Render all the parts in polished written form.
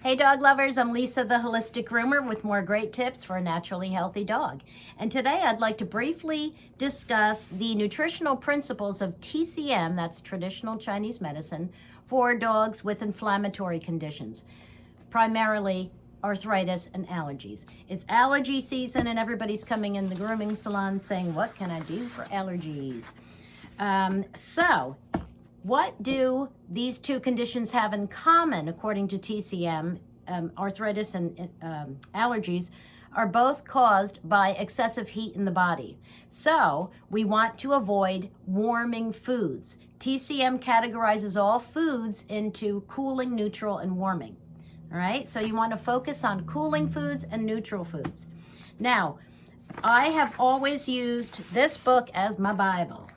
Hey dog lovers, I'm Lisa the Holistic Groomer with more great tips for a naturally healthy dog. And today I'd like to briefly discuss the nutritional principles of TCM, that's traditional Chinese medicine, for dogs with inflammatory conditions, primarily arthritis and allergies. It's allergy season and everybody's coming in the grooming salon saying, what can I do for allergies? What do these two conditions have in common, according to TCM? Arthritis and allergies are both caused by excessive heat in the body. So we want to avoid warming foods. TCM categorizes all foods into cooling, neutral, and warming. All right, so you want to focus on cooling foods and neutral foods. Now, I have always used this book as my Bible.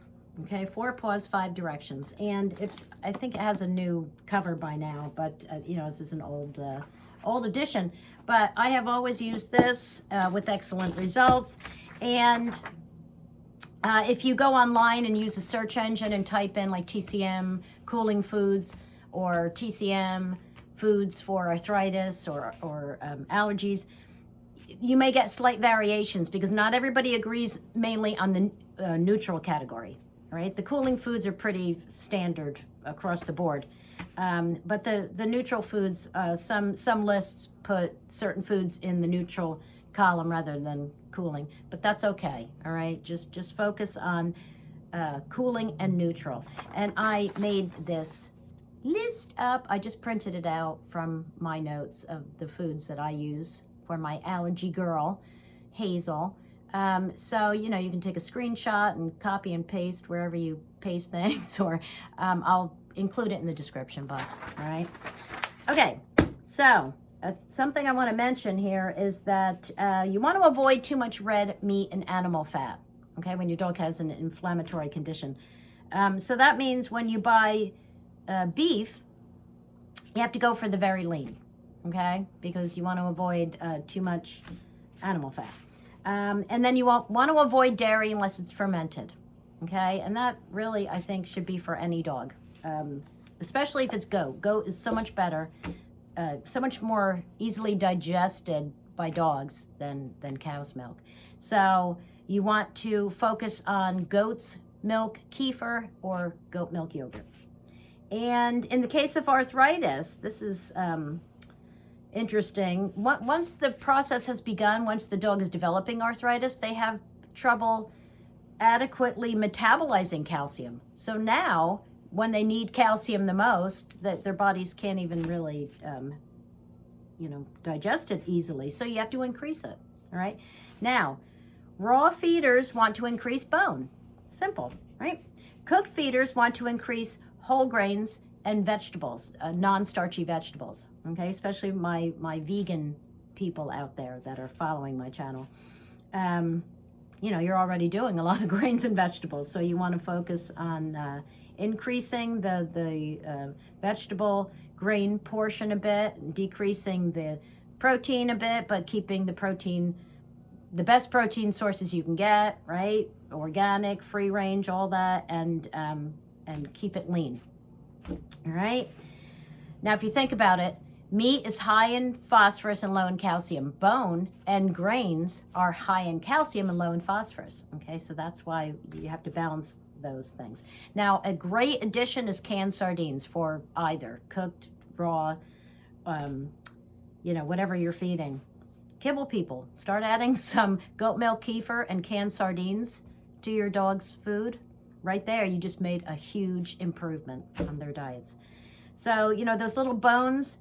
Okay, 4 Paws, 5 Directions, and I think it has a new cover by now, but this is an old edition. But I have always used this with excellent results. And if you go online and use a search engine and type in like TCM cooling foods or TCM foods for arthritis or allergies, you may get slight variations because not everybody agrees mainly on the neutral category. Right, the cooling foods are pretty standard across the board, but the neutral foods, some lists put certain foods in the neutral column rather than cooling, but that's okay. All right, just focus on cooling and neutral. And I made this list up. I just printed it out from my notes of the foods that I use for my allergy girl, Hazel. So, you can take a screenshot and copy and paste wherever you paste things, or I'll include it in the description box, all right? Okay, so something I want to mention here is that you want to avoid too much red meat and animal fat, okay, when your dog has an inflammatory condition. So that means when you buy beef, you have to go for the very lean, okay, because you want to avoid too much animal fat. And then you want to avoid dairy unless it's fermented, okay? And that really, I think, should be for any dog, especially if it's goat. Goat is so much better, so much more easily digested by dogs than cow's milk. So you want to focus on goat's milk kefir or goat milk yogurt. And in the case of arthritis, this is interesting. Once the process has begun, once the dog is developing arthritis, they have trouble adequately metabolizing calcium. So now, when they need calcium the most, that their bodies can't even really, digest it easily. So you have to increase it. All right. Now, raw feeders want to increase bone. Simple, right? Cooked feeders want to increase whole grains and vegetables, non-starchy vegetables, okay? Especially my vegan people out there that are following my channel. You're already doing a lot of grains and vegetables, so you want to focus on increasing the vegetable grain portion a bit, decreasing the protein a bit, but keeping the best protein sources you can get, right? Organic, free range, all that, and keep it lean. All right. Now, if you think about it, meat is high in phosphorus and low in calcium. Bone and grains are high in calcium and low in phosphorus. Okay, so that's why you have to balance those things. Now, a great addition is canned sardines for either cooked, raw, whatever you're feeding. Kibble people, start adding some goat milk kefir and canned sardines to your dog's food. Right there, you just made a huge improvement on their diets. So, those little bones,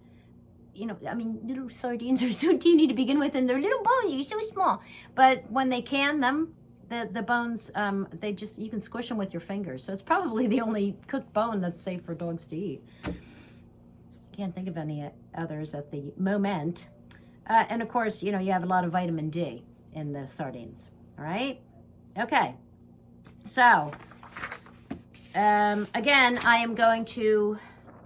little sardines are so teeny to begin with, and their little bones are so small. But when they can them, the bones, you can squish them with your fingers. So it's probably the only cooked bone that's safe for dogs to eat. Can't think of any others at the moment. And of course, you have a lot of vitamin D in the sardines. All right? Okay. So, again, I am going to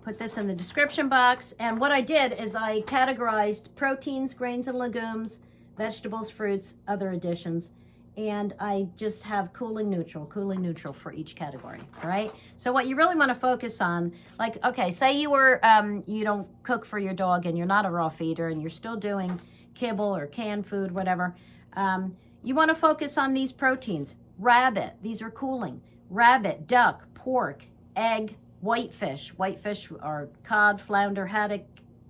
put this in the description box. And what I did is I categorized proteins, grains and legumes, vegetables, fruits, other additions, and I just have cooling neutral for each category, all right? So what you really want to focus on, like, okay, say you were, you don't cook for your dog and you're not a raw feeder and you're still doing kibble or canned food, whatever. You want to focus on these proteins. Rabbit, these are cooling. Rabbit, duck, pork, egg, whitefish. Whitefish are cod, flounder, haddock,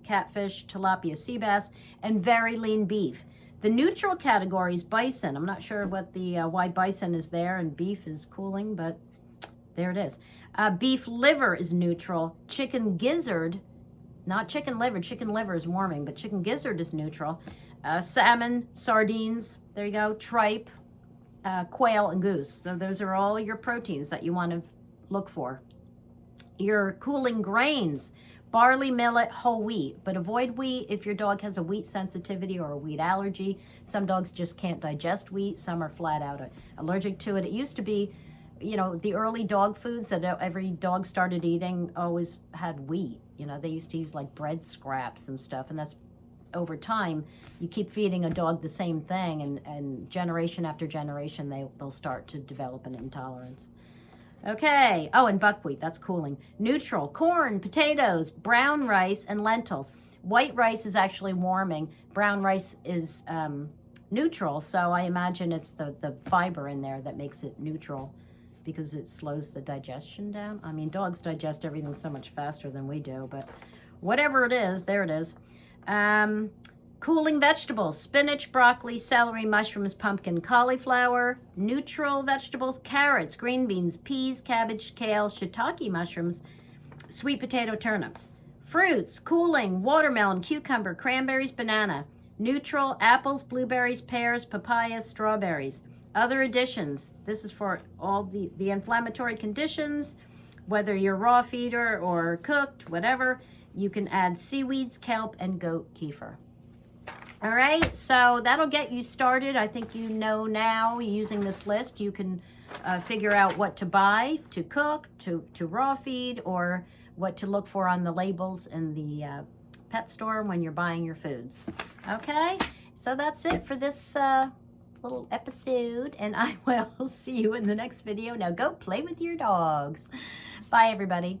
catfish, tilapia, sea bass, and very lean beef. The neutral category is bison. I'm not sure what the why bison is there and beef is cooling, but there it is. Beef liver is neutral. Chicken gizzard, not chicken liver is warming, but chicken gizzard is neutral. Salmon, sardines, there you go, tripe, quail, and goose. So those are all your proteins that you want to look for. Your cooling grains, barley, millet, whole wheat, but avoid wheat if your dog has a wheat sensitivity or a wheat allergy. Some dogs just can't digest wheat. Some are flat out allergic to it. It used to be, you know, the early dog foods that every dog started eating always had wheat. You know, they used to use like bread scraps and stuff, and that's over time. You keep feeding a dog the same thing, and generation after generation, they'll start to develop an intolerance. Okay, oh, and buckwheat, that's cooling. Neutral, corn, potatoes, brown rice, and lentils. White rice is actually warming. Brown rice is neutral, so I imagine it's the fiber in there that makes it neutral because it slows the digestion down. I mean, dogs digest everything so much faster than we do, but whatever it is, there it is. Cooling vegetables, spinach, broccoli, celery, mushrooms, pumpkin, cauliflower. Neutral vegetables, carrots, green beans, peas, cabbage, kale, shiitake mushrooms, sweet potato, turnips. Fruits, cooling, watermelon, cucumber, cranberries, banana. Neutral, apples, blueberries, pears, papaya, strawberries. Other additions, this is for all the inflammatory conditions, whether you're raw feeder or cooked, whatever. You can add seaweeds, kelp, and goat kefir. All right, so that'll get you started. I think you know now, using this list, you can figure out what to buy, to cook, to raw feed, or what to look for on the labels in the pet store when you're buying your foods. Okay, so that's it for this little episode, and I will see you in the next video. Now go play with your dogs. Bye, everybody.